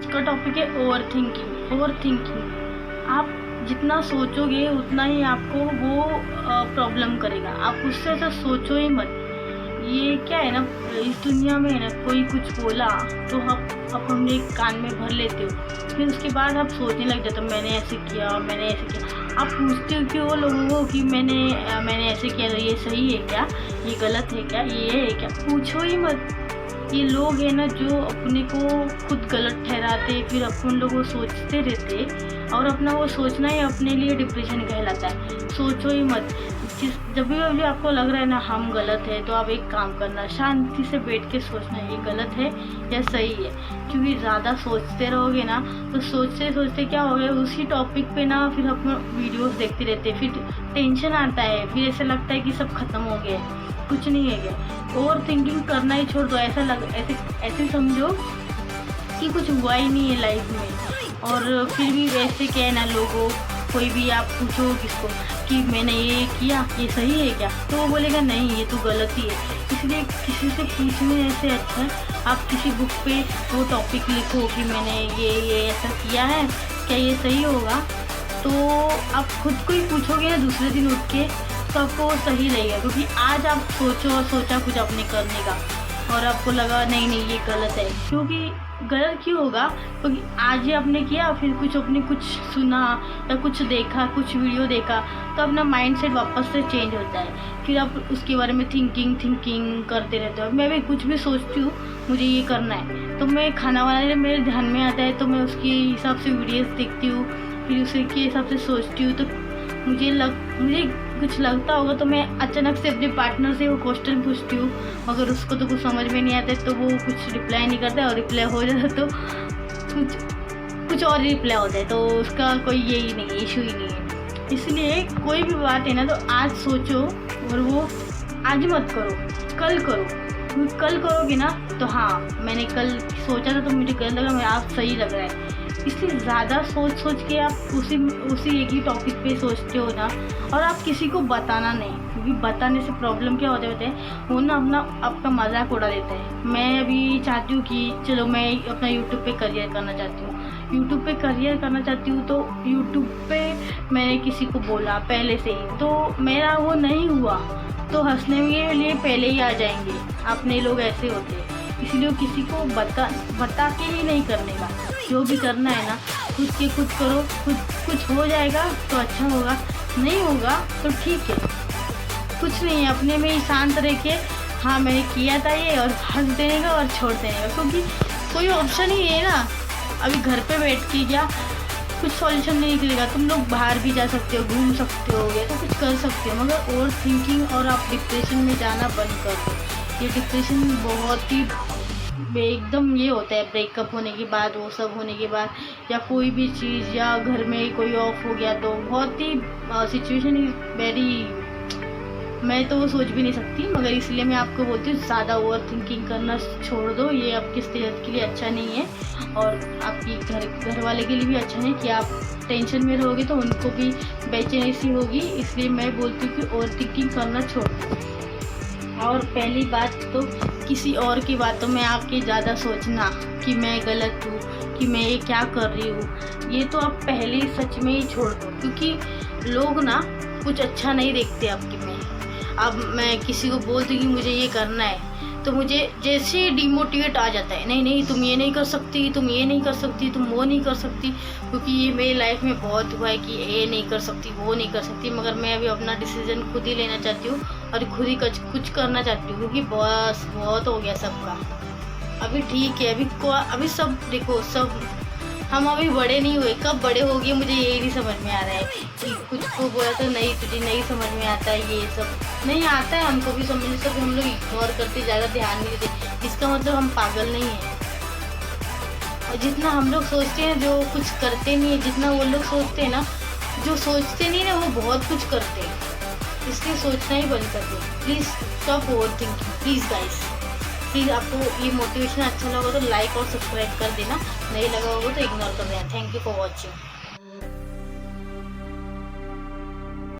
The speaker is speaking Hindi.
का टॉपिक है ओवर थिंकिंग। ओवर थिंकिंग, आप जितना सोचोगे उतना ही आपको वो प्रॉब्लम करेगा। आप उससे ऐसा सोचो ही मत। ये क्या है ना, इस दुनिया में है ना, कोई कुछ बोला तो आप हमने कान में भर लेते हो, फिर उसके बाद आप सोचने लग जाते हो मैंने ऐसे किया, मैंने ऐसे किया। आप पूछते हो कि वो लोगों को कि मैंने ऐसे किया, तो ये सही है क्या, ये गलत है क्या, ये है क्या? पूछो ही मत। ये लोग है ना जो अपने को खुद गलत ठहराते, फिर अपन लोगों सोचते रहते, और अपना वो सोचना ही अपने लिए डिप्रेशन कहलाता है। सोचो ही मत। जब भी आपको लग रहा है ना हम गलत है, तो आप एक काम करना, शांति से बैठ के सोचना ये गलत है या सही है। क्योंकि ज़्यादा सोचते रहोगे ना तो सोचते सोचते क्या हो गया, उसी टॉपिक पे ना फिर अपन वीडियोस देखते रहते हैं, फिर टेंशन आता है, फिर ऐसा लगता है कि सब खत्म हो गया है, कुछ नहीं है क्या। ओवर थिंकिंग करना ही छोड़ दो। ऐसे समझो कि कुछ हुआ ही नहीं है लाइफ में। और फिर भी वैसे क्या है ना, लोगों कोई भी आप पूछो किसको कि मैंने ये किया, ये सही है क्या, तो वो बोलेगा नहीं ये तो गलत ही है। इसलिए किसी से पूछने से अच्छा है आप किसी बुक पे वो टॉपिक लिखो कि मैंने ये ऐसा किया है, क्या ये सही होगा। तो आप खुद को ही पूछोगे ना दूसरे दिन उठ के, तो आपको सही लगेगा। क्योंकि आज आप सोचा कुछ अपने करने का, और आपको लगा नहीं ये गलत है। क्योंकि गलत क्यों होगा? क्योंकि आज ही आपने किया, फिर कुछ सुना या कुछ देखा, कुछ वीडियो देखा, तो अपना माइंडसेट वापस से चेंज होता है। फिर आप उसके बारे में थिंकिंग करते रहते हो। मैं भी कुछ भी सोचती हूँ मुझे ये करना है, तो मैं खाना बनाने मेरे ध्यान में आता है, तो मैं उसके हिसाब से वीडियोज़ देखती हूँ, फिर उसी के हिसाब से सोचती हूँ। तो मुझे कुछ लगता होगा तो मैं अचानक से अपने पार्टनर से वो क्वेश्चन पूछती हूँ, मगर उसको तो कुछ समझ में नहीं आता है, तो वो कुछ रिप्लाई नहीं करता, और रिप्लाई हो जाता तो कुछ और रिप्लाई होता है, तो उसका कोई यही नहीं है, इशू ही नहीं है। इसलिए कोई भी बात है ना तो आज सोचो, और वो आज मत करो, कल करो। कल करोगे ना तो हाँ मैंने कल सोचा था तो मुझे गलत लगा, मैं आज सही लग रहा है। इसलिए ज़्यादा सोच के आप उसी एक ही टॉपिक पे सोचते हो ना, और आप किसी को बताना नहीं। क्योंकि बताने से प्रॉब्लम क्या होता है, वो ना आपका मजाक उड़ा देता है। मैं अभी चाहती हूँ कि चलो मैं अपना यूट्यूब पे करियर करना चाहती हूँ, तो यूट्यूब पे मैंने किसी को बोला पहले से ही, तो मेरा वो नहीं हुआ, तो हंसने के लिए पहले ही आ जाएंगे, अपने लोग ऐसे होते हैं। इसलिए किसी को बता के ही नहीं करने का। जो भी करना है ना खुद करो। कुछ हो जाएगा तो अच्छा होगा, नहीं होगा तो ठीक है, कुछ नहीं है, अपने में ही शांत रह के हाँ मैंने किया था ये, और हंस देने का और छोड़ देने का। क्योंकि कोई ऑप्शन ही है ना, अभी घर पे बैठ के क्या कुछ सॉल्यूशन नहीं निकलेगा। तुम लोग बाहर भी जा सकते हो, घूम सकते हो, तो कुछ कर सकते हो, मगर ओवर थिंकिंग और आप डिप्रेशन में जाना बंद कर दो। ये डिप्रेशन बहुत ही एकदम ये होता है ब्रेकअप होने के बाद, वो सब होने के बाद, या कोई भी चीज़, या घर में कोई ऑफ हो गया, तो बहुत ही सिचुएशन इज वेरी, मैं तो वो सोच भी नहीं सकती। मगर इसलिए मैं आपको बोलती हूँ ज़्यादा ओवर थिंकिंग करना छोड़ दो। ये आपकी सेहत के लिए अच्छा नहीं है, और आपकी घर वाले के लिए भी अच्छा नहीं। कि आप टेंशन में रहोगे तो उनको भी बेचैनी सी होगी। इसलिए मैं बोलती हूँ कि ओवर थिंकिंग करना छोड़ दो। और पहली बात तो किसी और की बातों में आके ज़्यादा सोचना कि मैं गलत हूँ, कि मैं ये क्या कर रही हूँ, ये तो आप पहले ही सच में ही छोड़ दो। क्योंकि लोग ना कुछ अच्छा नहीं देखते आपके में। अब मैं किसी को बोलती हूँ कि मुझे ये करना है, तो मुझे जैसे डिमोटिवेट आ जाता है, नहीं तुम ये नहीं कर सकती, तुम ये नहीं कर सकती, तुम वो नहीं कर सकती। क्योंकि ये मेरी लाइफ में बहुत हुआ है कि ये नहीं कर सकती, वो नहीं कर सकती। मगर मैं अभी अपना डिसीजन खुद ही लेना चाहती हूँ, और खुद ही कुछ करना चाहती हूँ। क्योंकि बस बहुत हो गया सबका, अभी ठीक है। अभी सब देखो, सब हम अभी बड़े नहीं हुए, कब बड़े हो गए मुझे यही नहीं समझ में आ रहा है। कि कुछ को बोला तो नहीं तुझे नहीं समझ में आता है, ये सब नहीं आता है हमको भी समझ, सब हम लोग इग्नोर करते, ज़्यादा ध्यान नहीं देते। इसका मतलब हम पागल नहीं हैं। और जितना हम लोग सोचते हैं जो कुछ करते नहीं है, जितना वो लोग सोचते हैं ना जो सोचते नहीं ना वो बहुत कुछ करते हैं। इसलिए सोचना ही बंद कर दो please. Stop over thinking please guys. Please आपको ये मोटिवेशन अच्छा लगा तो लाइक और सब्सक्राइब कर देना, नहीं लगा होगा तो इग्नोर कर देना। Thank you for watching.